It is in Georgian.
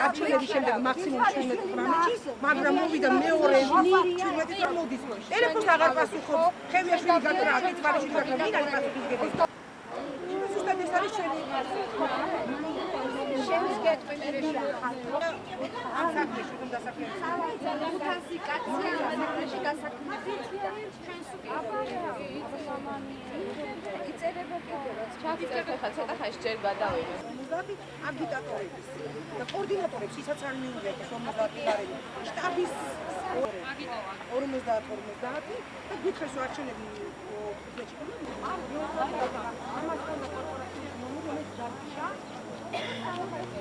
არჩევნების შემდეგ მაქსიმუმ 17-18, მაგრამ მოვიდა მეორე 17-ი და მოდის. ტელეფონს აღარ პასუხობს, ხევიაშვილი გატრა, კიცვარიშვილი გატრა, ვინ არის პასუხისმგებელი? ზუსტად ეს არის შენი შენს გეტყვი ამ საქმეში რომ დასაქმებია. 500 კაცია ამაში დასაქმებია. ჩვენს იწერება კიდევაც. ჩაფიქრებ ხა ცოტა ხანში ჯერ გადავიღე. 50 აგიტატორების და კოორდინატორებს ისაც არ მიუღებს 50 გარემო. შტაბის 50 და გითხრეს არჩევნები უცხოეთში. ამას ხომ კორპორაციის მომენტ დარჩა. Poi